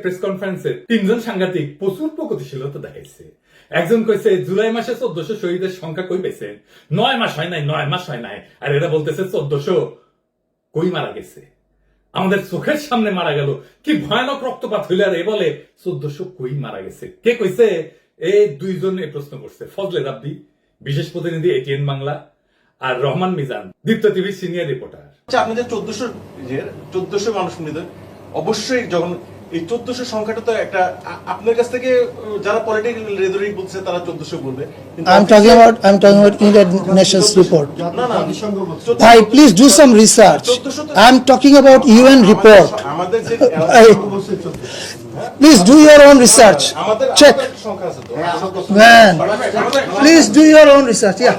Press কনফারেন্সে তিনজন সাংঘাতিক প্রচুর প্রগতিশীলতা দেখাইছে। একজন কইছে জুলাই মাসে 1400 শহীদের সংখ্যা কই পেয়েছে, 9 মাস হয় নাই, 9 মাস হয় নাই। আর এরা বলতেছে 1400 কই মারা গেছে, আমাদের চোখের সামনে মারা গেল, কি ভয়ানক রক্তপাত হইলে। আর এ বলে 1400 কই মারা গেছে। কে কইছে? এই দুইজন এই প্রশ্ন করছে, ফজলে রাব্বি বিশেষ প্রতিনিধি এটিএন বাংলা আর রহমান মিজান দীপ্ত টিভির সিনিয়র রিপোর্টার। আপনি যে 1400 মানুষ নিতেন, অবশ্যই যখন এই 1400 সংখ্যাটা তো একটা আপনার কাছ থেকে যারা পলিটিক্যাল রেদরি বলছে তারা 1400 বলবে। I'm talking about United Nations report. না না, Bhai, please do some research. I'm talking about UN report. আমাদের যে Please do your own research. Check. সংখ্যা আছে তো। Man, please do your own research. Yeah.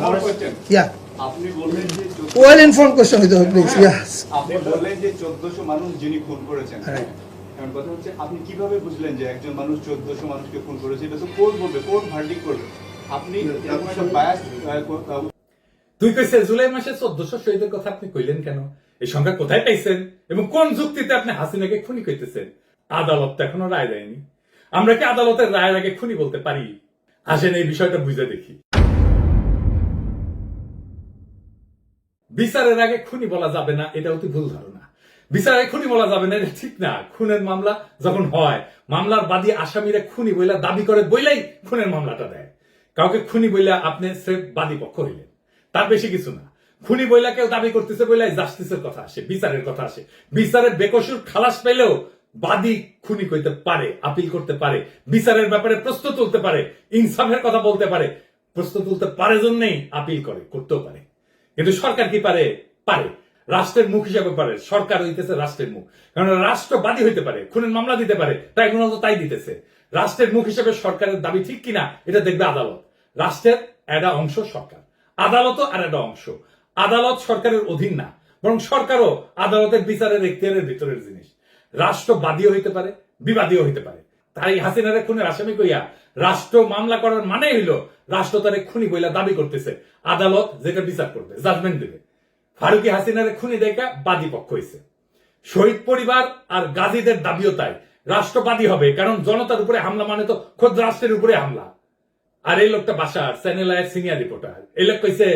Yeah. আপনি বললেন যে Well informed question with you, please. Yes. আপনি বললেন যে 1400 মানুষ যিনি খুন করেছেন। Right. এখন কথা হচ্ছে আপনি কিভাবে বুঝলেন যে একজন মানুষ 1400 মানুষকে খুন করেছে? এটা তো কোর্ট বলবে, কোর্ট ভার্ডিক্ট করবে। আপনি এরকম একটা বায়াস তুই কইছে জুলাই মাসে 1400 শহীদের কথা আপনি কইলেন কেন? এই সংখ্যা কোথায় পাইছেন এবং কোন যুক্তিতে আপনি হাসিনাকে খুনি কইতেছেন? আদালত তো এখনো রায় দেয়নি। আমরা কি আদালতের রায়ের আগে খুনি বলতে পারি? আসেন এই বিষয়টা বুঝে দেখি। বিচারের আগে খুনি বলা যাবে না, এটা অতি ভুল ধারণা। বিচারে খুনি বলা যাবে না, এটা ঠিক না। খুনের মামলা যখন হয়, মামলার বাদী আসামিরা খুনি বইলা দাবি করে বইলাই খুনের মামলাটা দেয়। কাউকে খুনি বইলা আপনি স্রেফ বাদী পক্ষ হইলেন, তার বেশি কিছু না। খুনি বইলা কেউ দাবি করতেছে বইলাই জাস্টিসের কথা আসে, বিচারের কথা আসে। বিচারের বেকসুর খালাস পেলেও বাদী খুনি কইতে পারে, আপিল করতে পারে, বিচারের ব্যাপারে প্রশ্ন তুলতে পারে, ইনসাফের কথা বলতে পারে। প্রশ্ন তুলতে পারে জন্যই আপিল করে, করতেও পারে। কিন্তু সরকার কি পারে? পারে। রাষ্ট্রের মুখ হিসাবে পারে। সরকার হইতেছে রাষ্ট্রের মুখ, কারণ রাষ্ট্র বাদী হইতে পারে, খুনের মামলা দিতে পারে, ট্রাইব্যুনাল তো তাই দিতেছে। রাষ্ট্রের মুখ হিসেবে সরকারের দাবি ঠিক কিনা এটা দেখবে আদালত। রাষ্ট্রের একটা অংশ সরকার, আদালতও আর একটা অংশ। আদালত সরকারের অধীন না, বরং সরকারও আদালতের বিচারের এখতিয়ারের ভিতরের জিনিস। রাষ্ট্র বাদীও হইতে পারে, বিবাদীও হইতে পারে। তাই হাসিনারে খুনের আসামি কইয়া রাষ্ট্র মামলা করার মানে হইল রাষ্ট্র তারে খুনি বইলা দাবি করতেছে, আদালত যেটা বিচার করবে, জাজমেন্ট দেবে। ফারুকি হাসিনারে খুনি দেখা বাদী পক্ষ হইছে। শহীদ পরিবার আর গাজীদের দাবিও তাই, রাষ্ট্রবাদী হবে, কারণ জনতার উপরে হামলা মানে তো খোদ রাষ্ট্রের উপরে হামলা। আর এই লোকটা বাসার চ্যানেল আয়ের সিনিয়র রিপোর্টার, এই লোক কইছে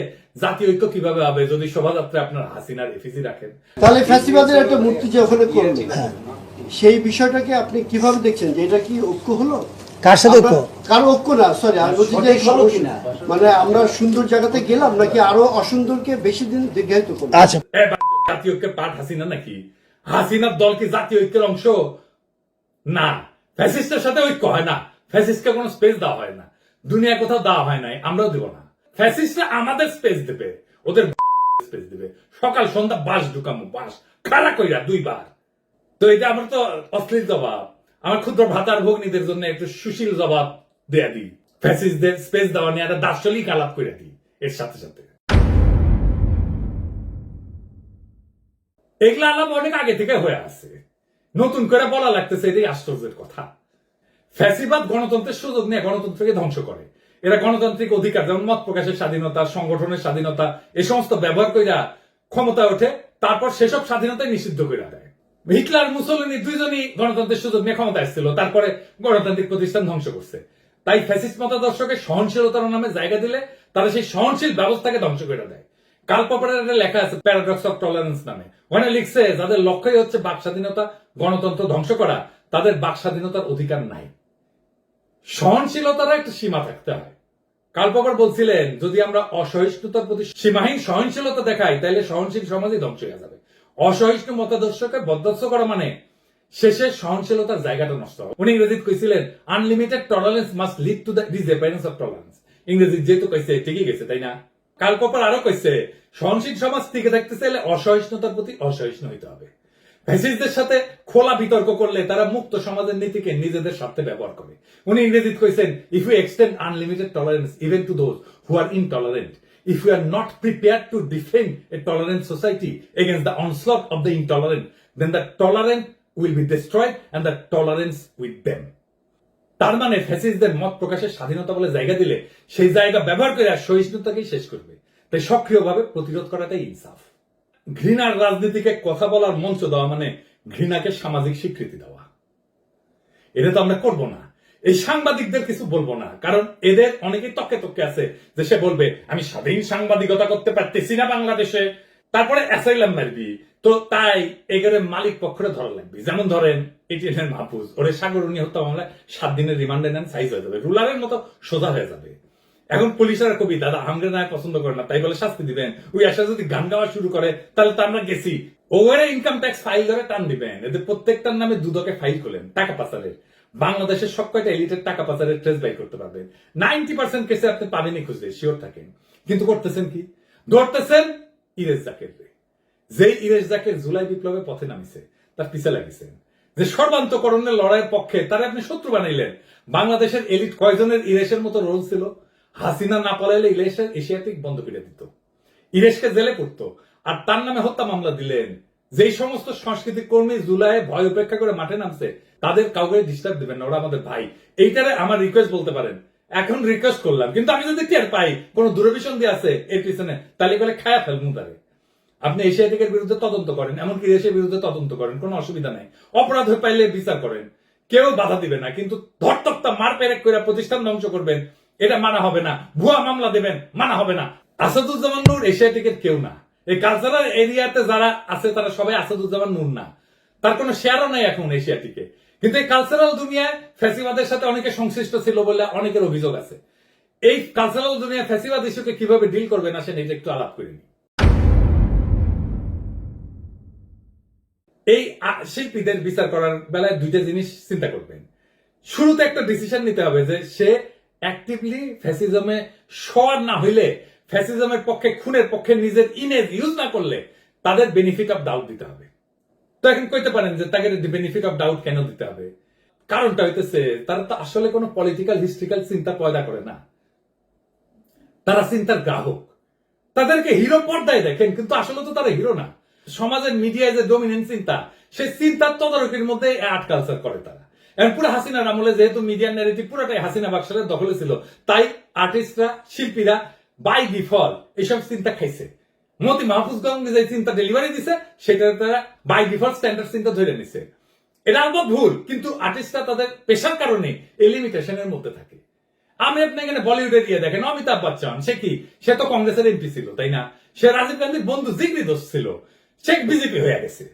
জাতীয় ঐক্য কিভাবে হবে যদি শোভাযাত্রায় আপনার হাসিনার এফিসি রাখেন। তাহলে ফ্যাসিবাদের একটা মূর্তি যে ওখানে করলেন, সেই বিষয়টাকে আপনি কিভাবে দেখছেন যে এটা কি ঐক্য হলো? কার সাথে ঐক্য? কারো ঐক্য না, সরি, আর বলছি যে মানে আমরা সুন্দর জায়গাতে গেলাম নাকি আরো অসুন্দরকে বেশি দিন দীর্ঘায়িত করবো? আচ্ছা, জাতীয় ঐক্যের পার্ট হাসিনা নাকি? হাসিনার দল কি জাতীয় ঐক্যের অংশ? না। ফ্যাসিস্টের সাথে ঐক্য হয় না, ফ্যাসিস্টকে কোনো স্পেস দেওয়া হয় না, দুনিয়া কোথাও দেওয়া হয় নাই, আমরাও দেব না। ফ্যাসিস্টরা আমাদের স্পেস দেবে, ওদের স্পেস দেবে। সকাল সন্ধ্যা বাস ঢুকামো, বাস খাড়া কইরা 2 বার। তো এটা আমার তো অশ্লীল জবাব। আমার ক্ষুদ্র ভাতার ভগ্নীদের জন্য একটু সুশীল জবাব দেয়া দিই। ফ্যাসিস্টদের স্পেস দেওয়া নিয়ে একটা দার্শনিক আলাপ করে দিই এর সাথে সাথে। এগুলা আলাপ অনেক আগে থেকে হয়ে আছে, নতুন করে বলা লাগতেছে, এটাই আশ্চর্যের কথা। ফ্যাসিবাদ গণতন্ত্রের সুযোগ নিয়ে গণতন্ত্রকে ধ্বংস করে। এরা গণতান্ত্রিক অধিকার যেমন মত প্রকাশের স্বাধীনতা, সংগঠনের স্বাধীনতা, এ সমস্ত ব্যবহার কইরা ক্ষমতায় ওঠে, তারপর সেসব স্বাধীনতাই নিষিদ্ধ করে দেয়। হিটলার মুসলিনী দুইজনই গণতন্ত্রের সুযোগ নিয়ে ক্ষমতা এসেছিল, তারপরে গণতান্ত্রিক প্রতিষ্ঠান ধ্বংস করছে। তাই ফ্যাসিস্ট মতাদর্শকে সহনশীলতার নামে জায়গা দিলে তারা সেই সহনশীল ব্যবস্থাকে ধ্বংস করে দেয়। কার্ল পপারের একটা লেখা আছে প্যারাডক্স অফ টলারেন্স নামে, ওখানে লিখছে যাদের লক্ষ্যই হচ্ছে বাক স্বাধীনতা, গণতন্ত্র ধ্বংস করা, তাদের বাক স্বাধীনতার অধিকার নাই। সহনশীলতার একটা সীমা থাকতে হয়। কার্ল পপার বলছিলেন যদি আমরা অসহিষ্ণুতার প্রতি সীমাহীন সহনশীলতা দেখাই তাহলে সহনশীল সমাজই ধ্বংস হয়ে যাবে। অসহিষ্ণু মতাদর্শকে বরদাস্ত করা মানে শেষে সহনশীলতার জায়গাটা নষ্ট হবে। উনি ইংরেজিতে কইছিলেন unlimited tolerance must lead to the disappearance of tolerance. ইংরেজি যেহেতু কইছে ঠিকই গেছে, তাই না? কার্ল পপার আরো কইছে সহনশীল সমাজ টিকে থাকতে চাইলে অসহিষ্ণুতার প্রতি অসহিষ্ণু হইতে হবে। ফ্যাসিস্টদের সাথে খোলা বিতর্ক করলে তারা মুক্ত সমাজের নীতিকে নিজেদের স্বার্থে ব্যবহার করে। উনি ইংরেজিতে কইছেন if you extend unlimited tolerance even to those who are intolerant, if you are not prepared to defend a tolerant society against the onslaught of the intolerant, then the tolerant will be destroyed and the tolerance with them. তার মানে ফ্যাসিস্টদের মত প্রকাশের স্বাধীনতা বলে জায়গা দিলে সেই জায়গা ব্যবহার করে সহিষ্ণুতাকেই শেষ করবে। তাই সক্রিয়ভাবে প্রতিরোধ করাটাই ইনসাফ। ঘৃণার রাজনীতিকে কথা বলার মঞ্চ দেওয়া মানে ঘৃণাকে সামাজিক স্বীকৃতি দেওয়া। এটা তো আমরা করবো না। এই সাংবাদিকদের কিছু বলবো না, কারণ এদের অনেকেই তককে তককে আছে যে সে বলবে আমি স্বাধীন সাংবাদিকতা করতে পারতেছি না বাংলাদেশে, তারপরে অ্যাসাইলাম মারবি। তো তাই এগারে মালিক পক্ষরে ধরা লাগবে। যেমন ধরেন এটিএনের মাহফুজ, ওরে সাগরণী হত্যা মামলায় 7 দিনের রিমান্ডে নেন, সাইজ হয়ে যাবে, রুলারের মতো সোজা হয়ে যাবে। এখন পুলিশের কবি দাদা হামরে না পছন্দ করে না, তাই বলে শাস্তি দিবেন। ওই আশা যদি গান গাওয়া শুরু করে তাহলে তো আমরা গেছি। ওরে ইনকাম ট্যাক্স ফাইল ধরে টান দিবেন, এদের প্রত্যেকটার নামে দুদকে ফাইল খোলেন টাকা পাচারের। বাংলাদেশের সব কয়টা এলিটের টাকা পাচারের ট্রেস বাই করতে পারবেন। 90% কেসে আপনি পাবেনই খুঁজে, শিওর থাকেন। কিন্তু করতেছেন কি? ধরতেছেন ইরেজ জাকের, যেই ইরেজ জাকের জুলাই বিপ্লবে পথে নামিছে, তার পিছে লাগিয়েছেন। যে সর্বান্তকরণের লড়াইয়ের পক্ষে তারা আপনি শত্রু বানাইলেন। বাংলাদেশের এলিট কয়জনের ইরেশের মতো রোল ছিল? হাসিনা না পালাইলে ইরেশের এশিয়াটিক বন্ধ করে দিত, ইরেশকে জেলে পড়তো, আর তার নামে হত্যা মামলা দিলেন। যেই সমস্ত সাংস্কৃতিক কর্মী জুলাই ভয় উপেক্ষা করে মাঠে নামছে, তাদের কাউকে ডিস্টার্ব দিবেন না, ওরা আমাদের ভাই। এইটারে আমার রিকোয়েস্ট বলতে পারেন, এখন রিকোয়েস্ট করলাম। কিন্তু আমি যদি টের পাই কোন দূরভিসন্ধি আছে এর পিছনে, তাহলে বলে খায়া ফেলবো তারে। আপনি এশিয়াটিকের বিরুদ্ধে তদন্ত করেন, এমনকি দেশের বিরুদ্ধে তদন্ত করেন, কোনো অসুবিধা নাই। অপরাধ হয়ে পাইলে বিচার করেন, কেউ বাধা দিবে না। কিন্তু ধরতক্তা মার পেরেক করে প্রতিষ্ঠান ধ্বংস করবেন, এটা মানা হবে না। ভুয়া মামলা দেবেন, মানা হবে না। আসাদুজ্জামান নূর এশিয়াটিকের কেউ না। এই কালচারাল এরিয়াতে যারা আছে তারা সবাই আসাদুজ্জামান নূর না, তার কোনো শেয়ারও নাই এখন এশিয়াটিকে। কিন্তু এই কালচারাল দুনিয়ায় ফ্যাসিবাদের সাথে অনেকে সংশ্লিষ্ট ছিল বলে অনেকের অভিযোগ আছে। এই কালচারাল দুনিয়া ফ্যাসিবাদ ইস্যুকে কিভাবে ডিল করবেন আসেন এটা একটু আলাপ করিনি। এই শিল্পীদের বিচার করার বেলায় দুইটা জিনিস চিন্তা করবেন। শুরুতে একটা ডিসিশন নিতে হবে যে সে অ্যাক্টিভলি ফ্যাসিজমে সর না হইলে, ফ্যাসিজমের পক্ষে খুনের পক্ষে নিজের ইমেজ ইউজ না করলে তাদের বেনিফিট অফ ডাউট দিতে হবে। তো এখন কইতে পারেন যে তাকে বেনিফিট অফ ডাউট কেন দিতে হবে? কারণটা হইতেছে তারা তো আসলে কোনো পলিটিক্যাল হিস্ট্রিক্যাল চিন্তা পয়দা করে না, তারা চিন্তার গ্রাহক। তাদেরকে হিরো পর্দায় দেখেন, কিন্তু আসলে তো তারা হিরো না। সমাজের মিডিয়ায় যে ডমিনেন্ট চিন্তা, সেই চিন্তার তদারকির মধ্যে আর্ট কালচার করে তারা। এখন পুরো হাসিনার আমলে যেহেতু মিডিয়ার ন্যারেটিভ পুরোটাই হাসিনা বাক্সারের দখলে ছিল, তাই আর্টিস্টরা, শিল্পীরা বাই ডিফল্ট এইসব চিন্তা খাইছে। মতি মাহফুজগঞ্জ যে চিন্তা ডেলিভারি দিছে, সেটা তারা বাই ডিফল্ট স্ট্যান্ডার্ড চিন্তা ধরে নিছে। এটা আলবৎ ভুল, কিন্তু আর্টিস্টরা তাদের পেশার কারণে এই লিমিটেশনের মধ্যে থাকে। আমি আপনি এখানে বলিউডে দিয়ে দেখেন অমিতাভ বচ্চন, সে কি? সে তো কংগ্রেসের এমপি ছিল, তাই না? সে রাজীব গান্ধীর বন্ধু জিগরি দোষ ছিল, সে বিজেপি হয়ে গেছে।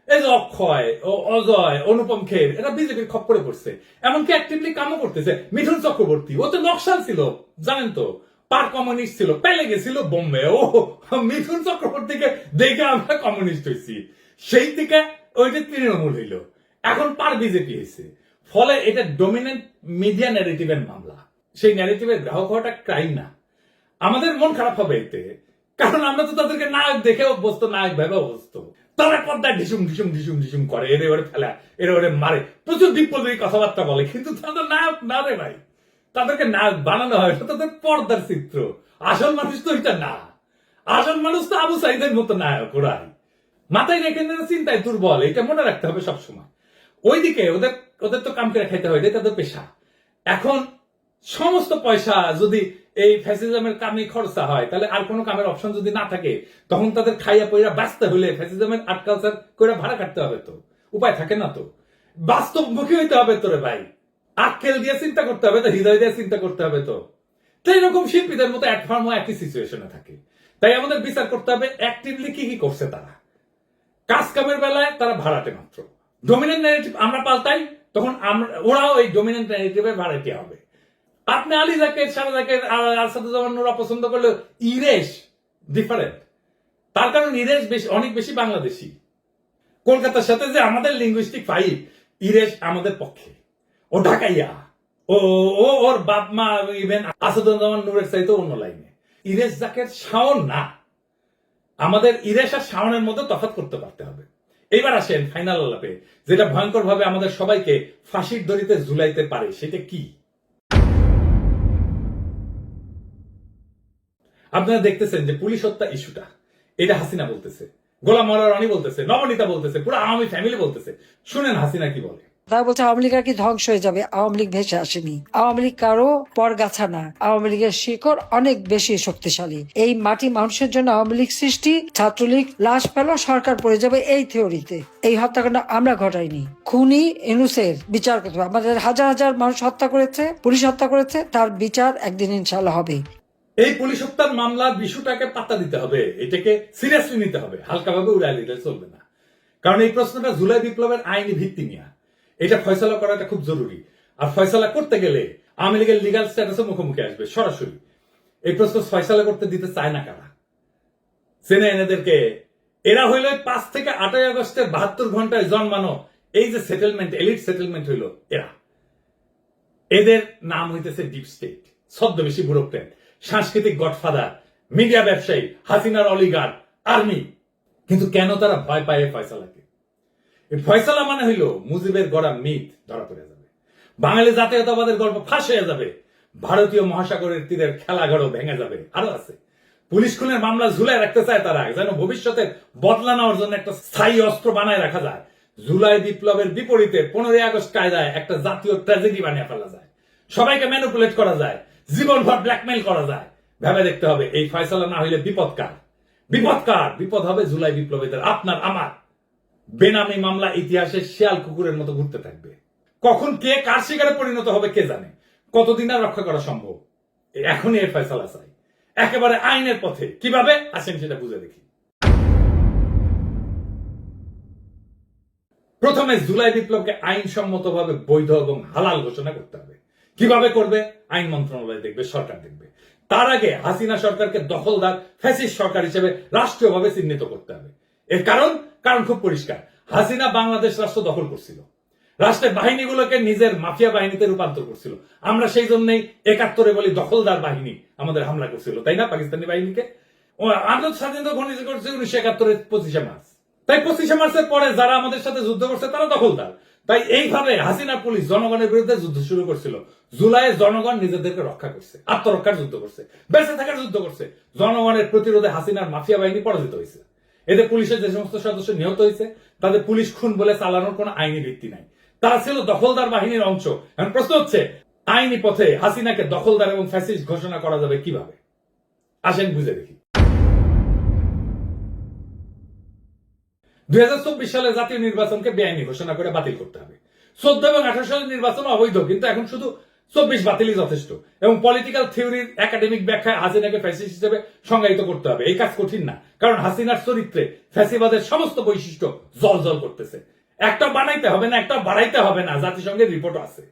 এই যে অক্ষয়, অজয়, অনুপম খের, এরা বিজেপির খপ্পরে পড়ছে, এমনকি অ্যাক্টিভলি কামও করতেছে। মিঠুন চক্রবর্তী, ও তো নকশাল ছিল, জানেন তো, পার কমিউনিস্ট ছিল, পেলে গেছিল বোম্বে। ও মিঠুন চক্রবর্তীকে দেখে আমরা কমিউনিস্ট হয়েছি, সেই থেকে ওইটা তৃণমূল হইল, এখন পার বিজেপি হয়েছে। ফলে এটা ডমিনেন্ট মিডিয়া ন্যারেটিভের মামলা। সেই ন্যারেটিভের গ্রাহক হওয়াটা ক্রাইম না। আমাদের মন খারাপ হবে এতে, কারণ আমরা তো তাদেরকে নায়ক দেখে অভ্যস্ত, নায়ক ভেবে অভ্যস্ত। তারা পর্দায় ঢিসুম ঢিসুম ঢিসুম ঢিসুম করে, এরে ওরে ফেলা, এরে ওরে মারে, প্রচুর বিপ্লবী কথাবার্তা বলে, কিন্তু তাদের নায়ক না রে ভাই। তাদেরকে নায়ক বানানো হয়, তাদের পর্দার চিত্র। আসল মানুষ তো এটা না। আসল মানুষ তো আবু সাইদের মতো নায়ক। ওরাই মাথায় রেখে চিন্তায় দুর্বল, এটা মনে রাখতে হবে সবসময়। ওইদিকে ওদের তো কাম করে খাইতে হয়, এটাই তাদের পেশা। এখন সমস্ত পয়সা যদি এই ফ্যাসিজমের কামে খরচা হয়, তাহলে আর কোনো কামের অপশন যদি না থাকে, তখন তাদের খাইয়া পয়রা বাঁচতে হলে ফ্যাসিজমের আর্ট কালচার করে ভাড়া কাটতে হবে। তো উপায় থাকে না, তো বাস্তবমুখী হইতে হবে তোরে ভাই। আক্কেল দিয়ে চিন্তা করতে হবে, তো হৃদয় দিয়ে চিন্তা করতে হবে। তো এরকম শিল্পীদের মতো এক ফার্মও একই সিচুয়েশনে থাকে। তাই আমাদের বিচার করতে হবে অ্যাক্টিভলি কি কি করছে তারা। কাজ কামের বেলায় তারা ভাড়াটে মাত্র। ডমিনেন্ট ন্যারেটিভ আমরা পাল্টাই, তখন ওরাও এই ডমিনেন্ট ন্যারেটিভের ভাড়াটে হবে। আপনি আলী জাকের, সারা জাকের, আসাদুজ্জামান নূর পছন্দ করলে ইরেশ ডিফারেন্ট। তার কারণ ইরেশ অনেক বেশি বাংলাদেশি। কলকাতার সাথে যে আমাদের লিঙ্গুইস্টিক ফাইট, ইরেশ আমাদের পক্ষে। ও ঢাকাইয়া, ওর বাপ মা ইভেন আসাদুজ্জামান নূরের চাইতে অন্য লাইনে। ইরেশ জাকের শাওন না। আমাদের ইরেশ আর শাওনের মধ্যে তফাৎ করতে পারতে হবে। এইবার আসেন ফাইনাল আলাপে, যেটা ভয়ঙ্কর ভাবে আমাদের সবাইকে ফাঁসির দড়িতে ঝুলাইতে পারে, সেটা কি? আপনারা দেখতেছেন যে পুলিশ হত্যা ইস্যুটা, এটা হাসিনা বলতেছে, গোলাম মাওলা রনি বলতেছে, নবনীতা বলতেছে, পুরো আওয়ামী ফ্যামিলি বলতেছে। শুনেন হাসিনা কি বলে। তারা বলছে আওয়ামী লীগ আর কি ধ্বংস হয়ে যাবে, আওয়ামী লীগ ভেসে আসেনি। আওয়ামী লীগ কারো পরগাছা না, আওয়ামী লীগের শিকড় অনেক বেশি শক্তিশালী। এই মাটি মানুষের জন্য আওয়ামী লীগ সৃষ্টি, ছাত্রলীগ লাশ পেল, সরকার পড়ে যাবে এই থিওরিতে। এই হত্যাকাণ্ড আমরা ঘটাইনি, খুনি ইনুসের বিচার করতে হবে। আমাদের হাজার হাজার মানুষ হত্যা করেছে, পুলিশ হত্যা করেছে, তার বিচার একদিন ইনশাল্লাহ হবে। এই পুলিশ হত্যার মামলার বিষয়টাকে পাত্তা দিতে হবে, এটাকে সিরিয়াসলি নিতে হবে, হালকাভাবে উড়াই দিতে চলবে না। কারণ এই প্রশ্নটা জুলাই বিপ্লবের আইনি ভিত্তি নিয়ে, এটা ফয়সালা করাটা খুব জরুরি। আর ফয়সালা করতে গেলে আওয়ামী লীগের লিগাল স্ট্যাটাসের মুখোমুখি আসবে সরাসরি। এই প্রশ্ন ফয়সালা করতে দিতে চায় না কারা? চেনে এনেদেরকে। এরা হইল 5 থেকে 8 আগস্টের 72 ঘন্টায় জন্মানো এই যে সেটেলমেন্ট, এলিট সেটেলমেন্ট হইল এরা। এদের নাম হইতেছে ডিপ স্টেট, ছদ্মবেশী ব্যুরোক্রেট, সাংস্কৃতিক গডফাদার, মিডিয়া ব্যবসায়ী, হাসিনার অলিগার, আর্মি। কিন্তু কেন তারা ভয় পায় ফয়সালাকে? এই ফয়সালা মানে হইল মুজিবের গড়া মিথ ধরা পড়ে যাবে, বাঙালি জাতীয়তাবাদের গল্প ফাঁস হয়ে যাবে, ভারতীয় মহাসাগরের তীরের খেলাঘরও ভেঙে যাবে। আরো আছে, পুলিশ খুনের মামলা ঝুলাই রাখতে চায় তারা, যেন ভবিষ্যতের বদলা নেওয়ার জন্য একটা স্থায়ী অস্ত্র বানায় রাখা যায়। জুলাই বিপ্লবের বিপরীতে 15 আগস্ট কায়দায় একটা জাতীয় ট্র্যাজেডি বানিয়ে ফেলা যায়, সবাইকে ম্যানিপুলেট করা যায়, জীবনভর ব্ল্যাকমেইল করা যায়। ভেবে দেখতে হবে এই ফয়সালা না হইলে বিপদ কার? বিপদ হবে জুলাই বিপ্লবীদের, আপনার আমার। বেনামি মামলা ইতিহাসের শিয়াল কুকুরের মতো ঘুরতে থাকবে। কখন কে কার শিকারে পরিণত হবে কে জানে, কতদিন আর রক্ষা করা সম্ভব? এখনই এই ফয়সালা চাই, একেবারে আইনের পথে। কিভাবে আসেন সেটা বুঝে দেখি। প্রথমে জুলাই বিপ্লবকে আইনসম্মতভাবে বৈধ এবং হালাল ঘোষণা করতে হবে। কিভাবে করবে? আইন মন্ত্রণালয় দেখবে, সরকার দেখবে। তার আগে হাসিনা সরকারকে দখলদার ফ্যাসিস্ট সরকার হিসেবে রাষ্ট্রীয়ভাবে চিহ্নিত করতে হবে। এর কারণ খুব পরিষ্কার, হাসিনা বাংলাদেশ রাষ্ট্র দখল করছিল, রাষ্ট্রের বাহিনীগুলোকে নিজের মাফিয়া বাহিনীতে রূপান্তর করছিল। আমরা সেই জন্যই 71-এ বলি দখলদার বাহিনী আমাদের হামলা করছিল, তাই না? পাকিস্তানি বাহিনীকে আন্তর্জাতিক স্বাধীনতা ঘোষিত করছে 1971-এর 25শে মার্চ। তাই 25শে মার্চের পরে যারা আমাদের সাথে যুদ্ধ করছে তারা দখলদার। তাই এইভাবে হাসিনা পুলিশ জনগণের বিরুদ্ধে যুদ্ধ শুরু করছিল। জুলাইয়ে জনগণ নিজেদেরকে রক্ষা করছে, আত্মরক্ষার যুদ্ধ করছে, বেঁচে থাকার যুদ্ধ করছে। জনগণের প্রতিরোধে হাসিনার মাফিয়া বাহিনী পরাজিত হয়েছে। এদের পুলিশের যে সমস্ত সদস্য নিহত হয়েছে তাদের পুলিশ খুন বলে চালানোর কোনো আইনি ভিত্তি নাই। তারা ছিল দখলদার বাহিনীর অংশ। এখন প্রশ্ন হচ্ছে, আইনি পথে হাসিনাকে দখলদার এবং ফ্যাসিস্ট ঘোষণা করা যাবে কিভাবে? আসেন বুঝে দেখি। 2024 সালে জাতীয় নির্বাচনকে বেআইনি ঘোষণা করে বাতিল করতে হবে। 14 এবং 18 সালের নির্বাচন অবৈধ, কিন্তু এখন শুধু 24 বাতিলই যথেষ্ট। এবং পলিটিক্যাল থিওরির একাডেমিক ব্যাখ্যায় হাসিনাকে ফ্যাসিস্ট হিসেবে সংজ্ঞায়িত করতে হবে। এই কাজ কঠিন না, কারণ হাসিনার চরিত্রে ফ্যাসিবাদের সমস্ত বৈশিষ্ট্য জল করতেছে। একটা বানাইতে হবে না, একটা বাড়াইতে হবে না, জাতিসংঘের রিপোর্ট আছে।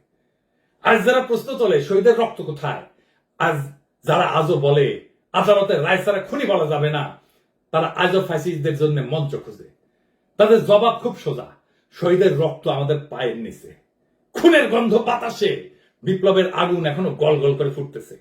আজ যারা প্রশ্ন তোলে শহীদের রক্ত কোথায়, আজ যারা আজও বলে আদালতের রায় ছাড়া খুনি বলা যাবে না, তারা আজও ফ্যাসিস্টদের জন্য মঞ্চ খুঁজে। তাদের জবাব খুব সোজা, শহীদের রক্ত আমাদের পায়ের নিচে, খুনের গন্ধ বাতাসে, বিপ্লবের আগুন এখনো গল গল করে ফুটতেছে।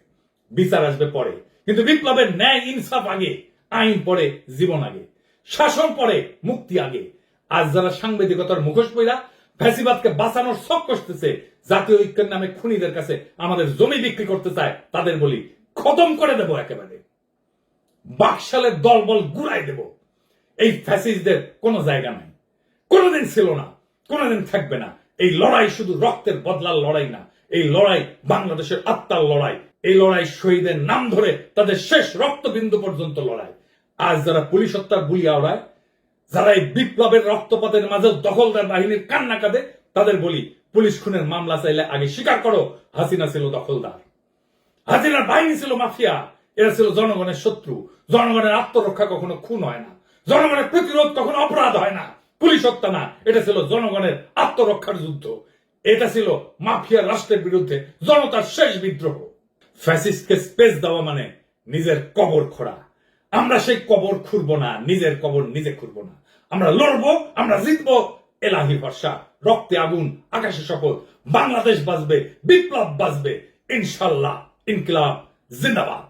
বিচার আসবে পরে, কিন্তু বিপ্লবের ন্যায় ইনসাফ আগে, আইন পরে, জীবন আগে, শাসন পরে, মুক্তি আগে। আজ যারা সাংবাদিকতার মুখোশ পইরা ফ্যাসিবাদকে বাঁচানোর শখ করতেছে, জাতীয় ঐক্যের নামে খুনিদের কাছে আমাদের জমি বিক্রি করতে চায়, তাদের বলি খতম করে দেব একেবারে, বাকশালের দলবল গুড়াই দেব। এই ফ্যাসিস্টদের কোনো জায়গা নাই, কোনোদিন ছিল না, কোনোদিন থাকবে না। এই লড়াই শুধু রক্তের বদলার লড়াই না, এই লড়াই বাংলাদেশের আত্মার লড়াই। এই লড়াই শহীদের নাম ধরে তাদের শেষ রক্তবিন্দু পর্যন্ত লড়াই। আজ যারা পুলিশ হত্যার বুলিয়া ওড়ায়, যারা এই বিপ্লবের রক্তপাতের মাঝে দখলদার বাহিনীর কান্না কাঁদে, তাদের বলি পুলিশ খুনের মামলা চাইলে আগে স্বীকার করো হাসিনা ছিল দখলদার, হাসিনার বাহিনী ছিল মাফিয়া, এরা ছিল জনগণের শত্রু। জনগণের আত্মরক্ষা কখনো খুন হয় না, জনগণের প্রতিরোধ কখনো অপরাধ হয় না। পুলিশ হত্যা না, এটা ছিল জনগণের আত্মরক্ষার যুদ্ধ। এটা ছিল মাফিয়া রাষ্ট্রের বিরুদ্ধে জনতার শেষ বিদ্রোহ। ফ্যাসিস্টকে স্পেস দেওয়া মানে নিজের কবর খোঁড়া। আমরা সেই কবর খুঁড়ব না, নিজের কবর নিজে খুঁড়ব না। আমরা লড়বো, আমরা জিতবো, এলাহি ভরসা, রক্তে আগুন, আকাশে শপথ। বাংলাদেশ বাঁচবে, বিপ্লব বাঁচবে, ইনশাল্লাহ। ইনকিলাব জিন্দাবাদ।